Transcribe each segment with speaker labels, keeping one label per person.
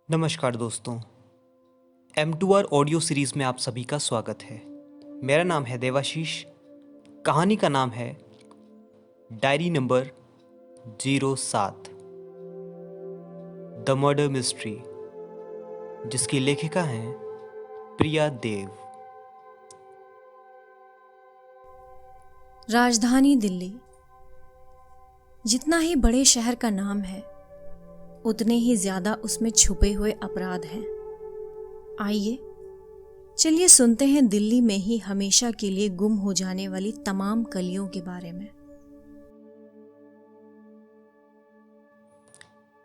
Speaker 1: नमस्कार दोस्तों, M2R audio series में आप सभी का स्वागत है। मेरा नाम है देवाशीष। कहानी का नाम है diary number 07 the murder mystery, जिसकी लेखिका हैं प्रिया देव।
Speaker 2: राजधानी दिल्ली जितना ही बड़े शहर का नाम है, उतने ही ज्यादा उसमें छुपे हुए अपराध हैं। आइए चलिए सुनते हैं दिल्ली में ही हमेशा के लिए गुम हो जाने वाली तमाम कलियों के बारे में।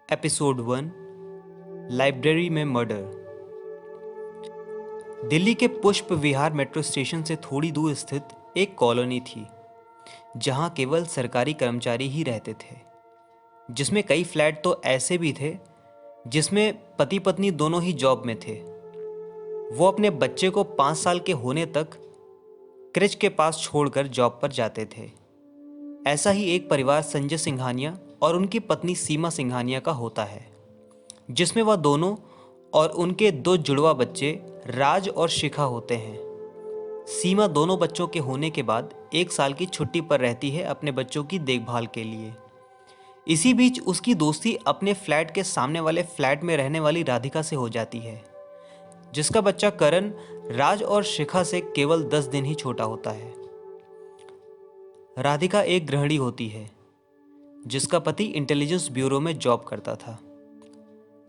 Speaker 1: एपिसोड 1, लाइब्रेरी में मर्डर। दिल्ली के पुष्प विहार मेट्रो स्टेशन से थोड़ी दूर स्थित एक कॉलोनी थी, जहां केवल सरकारी कर्मचारी ही रहते थे, जिसमें कई फ्लैट तो ऐसे भी थे जिसमें पति पत्नी दोनों ही जॉब में थे। वो अपने बच्चे को 5 साल के होने तक क्रिच के पास छोड़कर जॉब पर जाते थे। ऐसा ही एक परिवार संजय सिंघानिया और उनकी पत्नी सीमा सिंघानिया का होता है, जिसमें वह दोनों और उनके 2 जुड़वा बच्चे राज और शिखा होते हैं। सीमा दोनों बच्चों के होने के बाद 1 साल की छुट्टी पर रहती है अपने बच्चों की देखभाल के लिए। इसी बीच उसकी दोस्ती अपने फ्लैट के सामने वाले फ्लैट में रहने वाली राधिका से हो जाती है, जिसका बच्चा करण राज और शिखा से केवल 10 दिन ही छोटा होता है। राधिका एक गृहिणी होती है, जिसका पति इंटेलिजेंस ब्यूरो में जॉब करता था।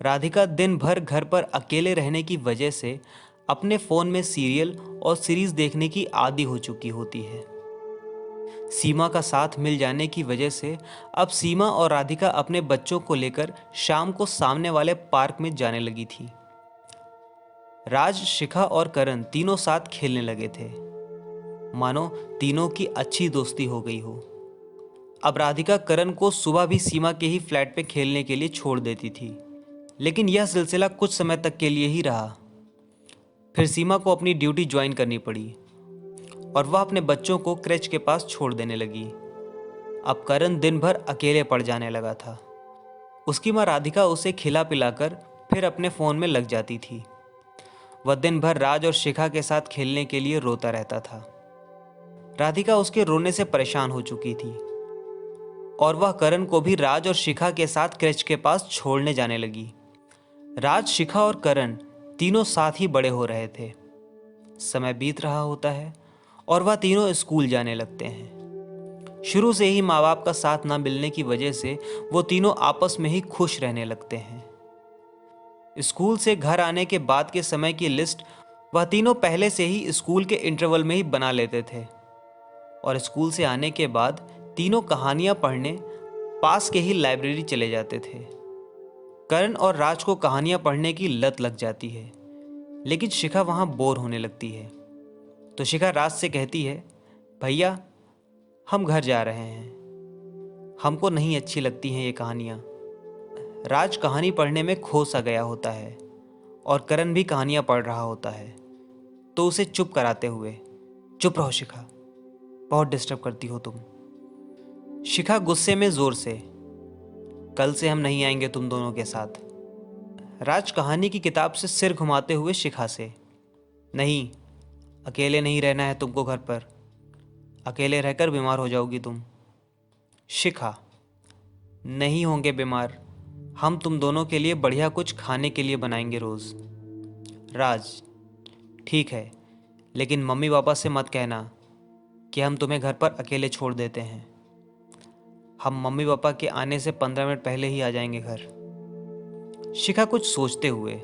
Speaker 1: राधिका दिन भर घर पर अकेले रहने की वजह से अपने फ़ोन में सीरियल और सीरीज देखने की आदी हो चुकी होती है। सीमा का साथ मिल जाने की वजह से अब सीमा और राधिका अपने बच्चों को लेकर शाम को सामने वाले पार्क में जाने लगी थी। राज, शिखा और करण तीनों साथ खेलने लगे थे, मानो तीनों की अच्छी दोस्ती हो गई हो। अब राधिका करण को सुबह भी सीमा के ही फ्लैट पे खेलने के लिए छोड़ देती थी, लेकिन यह सिलसिला कुछ समय तक के लिए ही रहा। फिर सीमा को अपनी ड्यूटी ज्वाइन करनी पड़ी और वह अपने बच्चों को क्रेच के पास छोड़ देने लगी। अब करण दिन भर अकेले पड़ जाने लगा था। उसकी माँ राधिका उसे खिला पिलाकर फिर अपने फ़ोन में लग जाती थी। वह दिन भर राज और शिखा के साथ खेलने के लिए रोता रहता था। राधिका उसके रोने से परेशान हो चुकी थी और वह करण को भी राज और शिखा के साथ क्रेच के पास छोड़ने जाने लगी। राज, शिखा और करण तीनों साथ ही बड़े हो रहे थे। समय बीत रहा होता है और वह तीनों स्कूल जाने लगते हैं। शुरू से ही माँ बाप का साथ ना मिलने की वजह से वो तीनों आपस में ही खुश रहने लगते हैं। स्कूल से घर आने के बाद के समय की लिस्ट वह तीनों पहले से ही स्कूल के इंटरवल में ही बना लेते थे और स्कूल से आने के बाद तीनों कहानियां पढ़ने पास के ही लाइब्रेरी चले जाते थे। करण और राज को कहानियां पढ़ने की लत लग जाती है, लेकिन शिखा वहां बोर होने लगती है। तो शिखा राज से कहती है, भैया हम घर जा रहे हैं, हमको नहीं अच्छी लगती हैं ये कहानियाँ। राज कहानी पढ़ने में खो सा गया होता है और करण भी कहानियाँ पढ़ रहा होता है, तो उसे चुप कराते हुए, चुप रहो शिखा, बहुत डिस्टर्ब करती हो तुम। शिखा गुस्से में जोर से, कल से हम नहीं आएंगे तुम दोनों के साथ। राज कहानी की किताब से सिर घुमाते हुए शिखा से, नहीं, अकेले नहीं रहना है तुमको घर पर, अकेले रहकर बीमार हो जाओगी तुम। शिखा, नहीं होंगे बीमार, हम तुम दोनों के लिए बढ़िया कुछ खाने के लिए बनाएंगे रोज़। राज, ठीक है, लेकिन मम्मी पापा से मत कहना कि हम तुम्हें घर पर अकेले छोड़ देते हैं। हम मम्मी पापा के आने से 15 मिनट पहले ही आ जाएंगे घर। शिखा कुछ सोचते हुए,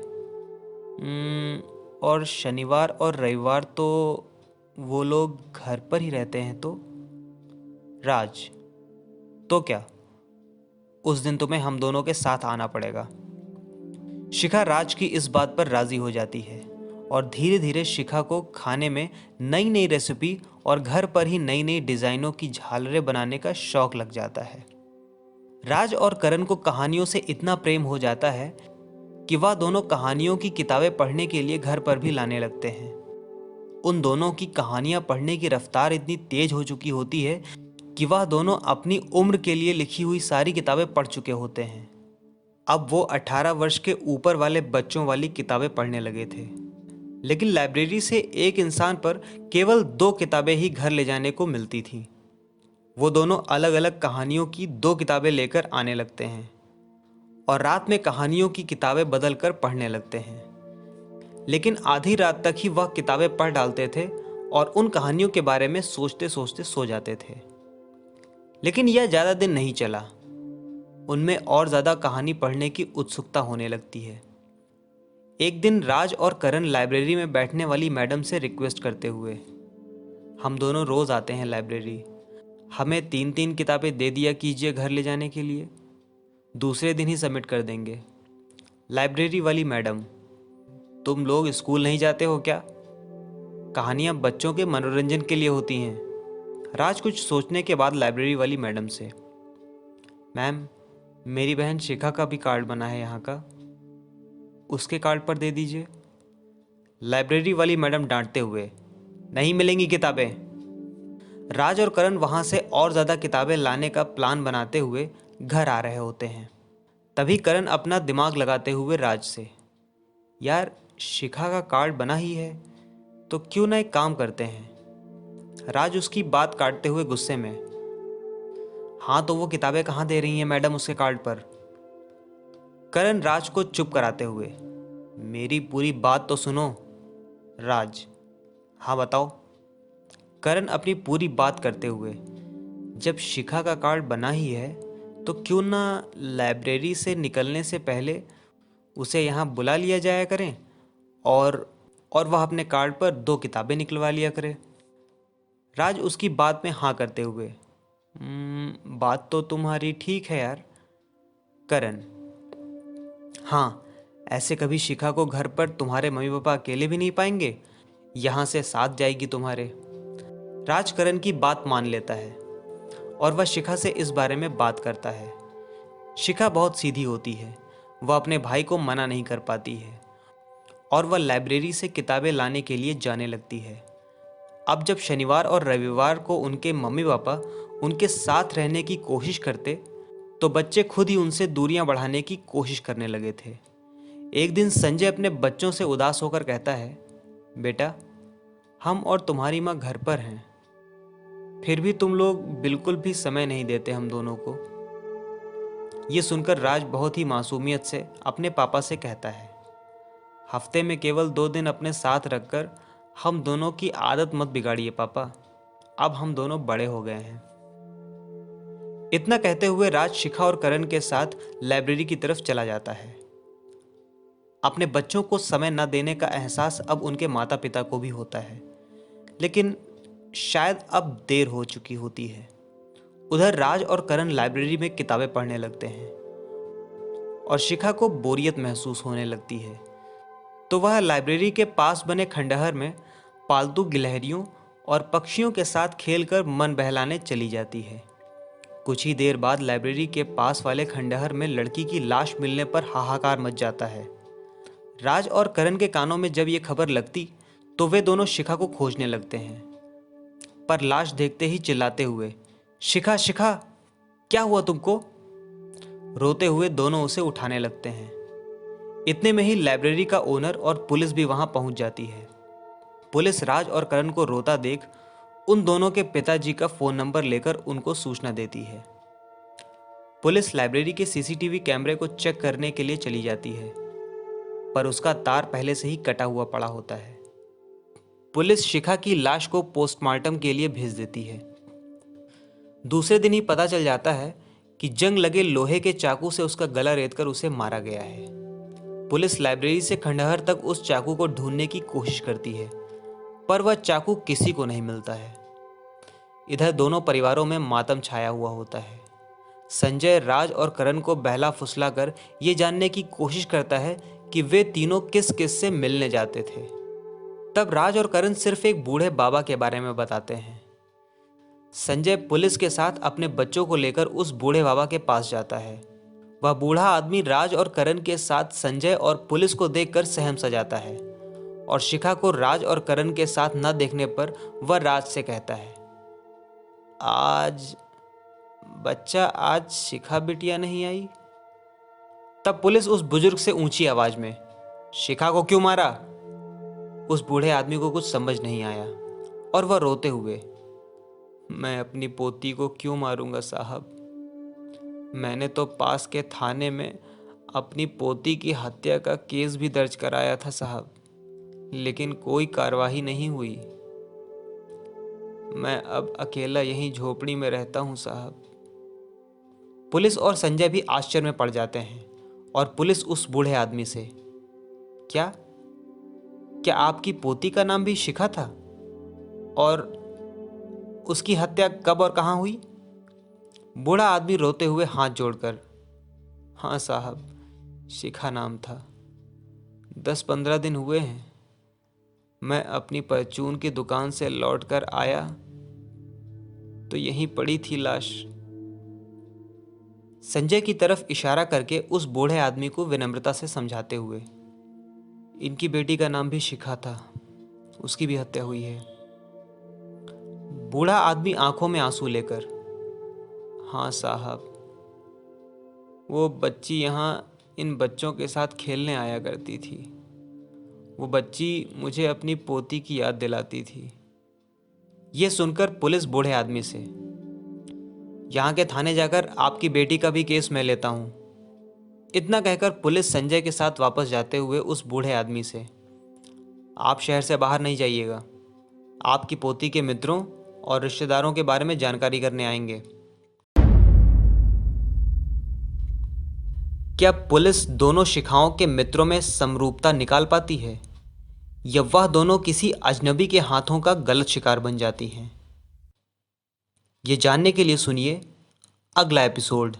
Speaker 1: और शनिवार और रविवार तो वो लोग घर पर ही रहते हैं तो। राज, तो क्या, उस दिन तुम्हें हम दोनों के साथ आना पड़ेगा। शिखा राज की इस बात पर राजी हो जाती है और धीरे धीरे शिखा को खाने में नई नई रेसिपी और घर पर ही नई नई डिज़ाइनों की झालरें बनाने का शौक लग जाता है। राज और करण को कहानियों से इतना प्रेम हो जाता है कि वह दोनों कहानियों की किताबें पढ़ने के लिए घर पर भी लाने लगते हैं। उन दोनों की कहानियां पढ़ने की रफ्तार इतनी तेज हो चुकी होती है कि वह दोनों अपनी उम्र के लिए लिखी हुई सारी किताबें पढ़ चुके होते हैं। अब वो 18 वर्ष के ऊपर वाले बच्चों वाली किताबें पढ़ने लगे थे। लेकिन लाइब्रेरी से एक इंसान पर केवल 2 किताबें ही घर ले जाने को मिलती थीं। वो दोनों अलग अलग कहानियों की 2 किताबें लेकर आने लगते हैं और रात में कहानियों की किताबें बदल कर पढ़ने लगते हैं। लेकिन आधी रात तक ही वह किताबें पढ़ डालते थे और उन कहानियों के बारे में सोचते सोचते सो जाते थे। लेकिन यह ज़्यादा दिन नहीं चला। उनमें और ज़्यादा कहानी पढ़ने की उत्सुकता होने लगती है। एक दिन राज और करण लाइब्रेरी में बैठने वाली मैडम से रिक्वेस्ट करते हुए, हम दोनों रोज़ आते हैं लाइब्रेरी, हमें 3-3 किताबें दे दिया कीजिए घर ले जाने के लिए, दूसरे दिन ही सबमिट कर देंगे। लाइब्रेरी वाली मैडम, तुम लोग स्कूल नहीं जाते हो क्या? कहानियाँ बच्चों के मनोरंजन के लिए होती हैं। राज कुछ सोचने के बाद लाइब्रेरी वाली मैडम से, मैम, मेरी बहन शिखा का भी कार्ड बना है यहाँ का, उसके कार्ड पर दे दीजिए। लाइब्रेरी वाली मैडम डांटते हुए, नहीं मिलेंगी किताबें। राज और करण वहाँ से और ज़्यादा किताबें लाने का प्लान बनाते हुए घर आ रहे होते हैं। तभी करण अपना दिमाग लगाते हुए राज से, यार शिखा का कार्ड बना ही है तो क्यों ना एक काम करते हैं। राज उसकी बात काटते हुए गुस्से में, हाँ तो वो किताबें कहाँ दे रही हैं मैडम उसके कार्ड पर। करण राज को चुप कराते हुए, मेरी पूरी बात तो सुनो। राज, हाँ बताओ। करण अपनी पूरी बात करते हुए, जब शिखा का कार्ड बना ही है तो क्यों ना लाइब्रेरी से निकलने से पहले उसे यहाँ बुला लिया जाया करें और वह अपने कार्ड पर 2 किताबें निकलवा लिया करे। राज उसकी बात में हाँ करते हुए, बात तो तुम्हारी ठीक है यार। करण, हाँ, ऐसे कभी शिखा को घर पर तुम्हारे मम्मी पापा अकेले भी नहीं पाएंगे, यहाँ से साथ जाएगी तुम्हारे। राज करण की बात मान लेता है और वह शिखा से इस बारे में बात करता है। शिखा बहुत सीधी होती है, वह अपने भाई को मना नहीं कर पाती है और वह लाइब्रेरी से किताबें लाने के लिए जाने लगती है। अब जब शनिवार और रविवार को उनके मम्मी पापा उनके साथ रहने की कोशिश करते तो बच्चे खुद ही उनसे दूरियां बढ़ाने की कोशिश करने लगे थे। एक दिन संजय अपने बच्चों से उदास होकर कहता है, बेटा, हम और तुम्हारी माँ घर पर हैं, फिर भी तुम लोग बिल्कुल भी समय नहीं देते हम दोनों को। ये सुनकर राज बहुत ही मासूमियत से अपने पापा से कहता है, हफ्ते में केवल 2 दिन अपने साथ रखकर हम दोनों की आदत मत बिगाड़िए पापा, अब हम दोनों बड़े हो गए हैं। इतना कहते हुए राज शिखा और करण के साथ लाइब्रेरी की तरफ चला जाता है। अपने बच्चों को समय न देने का एहसास अब उनके माता पिता को भी होता है, लेकिन शायद अब देर हो चुकी होती है। उधर राज और करण लाइब्रेरी में किताबें पढ़ने लगते हैं और शिखा को बोरियत महसूस होने लगती है, तो वह लाइब्रेरी के पास बने खंडहर में पालतू गिलहरियों और पक्षियों के साथ खेलकर मन बहलाने चली जाती है। कुछ ही देर बाद लाइब्रेरी के पास वाले खंडहर में लड़की की लाश मिलने पर हाहाकार मच जाता है। राज और करण के कानों में जब ये खबर लगती तो वे दोनों शिखा को खोजने लगते हैं, पर लाश देखते ही चिल्लाते हुए, शिखा शिखा, क्या हुआ तुमको? रोते हुए दोनों उसे उठाने लगते हैं। इतने में ही लाइब्रेरी का ओनर और पुलिस भी वहां पहुंच जाती है। पुलिस राज और करण को रोता देख उन दोनों के पिताजी का फोन नंबर लेकर उनको सूचना देती है। पुलिस लाइब्रेरी के सीसीटीवी कैमरे को चेक करने के लिए चली जाती है, पर उसका तार पहले से ही कटा हुआ पड़ा होता है। पुलिस शिखा की लाश को पोस्टमार्टम के लिए भेज देती है। दूसरे दिन ही पता चल जाता है कि जंग लगे लोहे के चाकू से उसका गला रेतकर उसे मारा गया है। पुलिस लाइब्रेरी से खंडहर तक उस चाकू को ढूंढने की कोशिश करती है, पर वह चाकू किसी को नहीं मिलता है। इधर दोनों परिवारों में मातम छाया हुआ होता है। संजय राज और करण को बहला फुसलाकर ये जानने की कोशिश करता है कि वे तीनों किस किस से मिलने जाते थे। तब राज और करण सिर्फ एक बूढ़े बाबा के बारे में बताते हैं। संजय पुलिस के साथ अपने बच्चों को लेकर उस बूढ़े बाबा के पास जाता है। वह बूढ़ा आदमी राज और करण के साथ संजय और पुलिस को देखकर सहम सा जाता है और शिखा को राज और करण के साथ न देखने पर वह राज से कहता है, आज शिखा बिटिया नहीं आई? तब पुलिस उस बुजुर्ग से ऊंची आवाज में, शिखा को क्यों मारा? उस बूढ़े आदमी को कुछ समझ नहीं आया और वह रोते हुए, मैं अपनी पोती को क्यों मारूंगा साहब? मैंने तो पास के थाने में अपनी पोती की हत्या का केस भी दर्ज कराया था साहब, लेकिन कोई कार्रवाई नहीं हुई। मैं अब अकेला यहीं झोपड़ी में रहता हूं साहब। पुलिस और संजय भी आश्चर्य में पड़ जाते हैं और पुलिस उस बूढ़े आदमी से, क्या क्या आपकी पोती का नाम भी शिखा था? और उसकी हत्या कब और कहाँ हुई? बूढ़ा आदमी रोते हुए हाथ जोड़कर, हाँ साहब, शिखा नाम था। 10-15 दिन हुए हैं। मैं अपनी परचून की दुकान से लौटकर आया तो यहीं पड़ी थी लाश। संजय की तरफ इशारा करके उस बूढ़े आदमी को विनम्रता से समझाते हुए, इनकी बेटी का नाम भी शिखा था, उसकी भी हत्या हुई है। बूढ़ा आदमी आंखों में आंसू लेकर, हाँ साहब, वो बच्ची यहाँ इन बच्चों के साथ खेलने आया करती थी। वो बच्ची मुझे अपनी पोती की याद दिलाती थी। ये सुनकर पुलिस बूढ़े आदमी से, यहाँ के थाने जाकर आपकी बेटी का भी केस मैं लेता हूँ। इतना कहकर पुलिस संजय के साथ वापस जाते हुए उस बूढ़े आदमी से, आप शहर से बाहर नहीं जाइएगा, आपकी पोती के मित्रों और रिश्तेदारों के बारे में जानकारी करने आएंगे। क्या पुलिस दोनों शिखाओं के मित्रों में समरूपता निकाल पाती है, या वह दोनों किसी अजनबी के हाथों का गलत शिकार बन जाती हैं? ये जानने के लिए सुनिए अगला एपिसोड,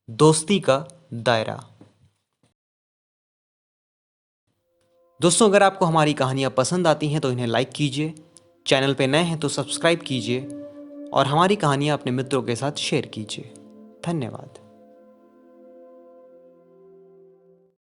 Speaker 1: दोस्ती का दायरा। दोस्तों, अगर आपको हमारी कहानियां पसंद आती हैं तो इन्हें लाइक कीजिए, चैनल पे नए हैं तो सब्सक्राइब कीजिए और हमारी कहानियां अपने मित्रों के साथ शेयर कीजिए। धन्यवाद।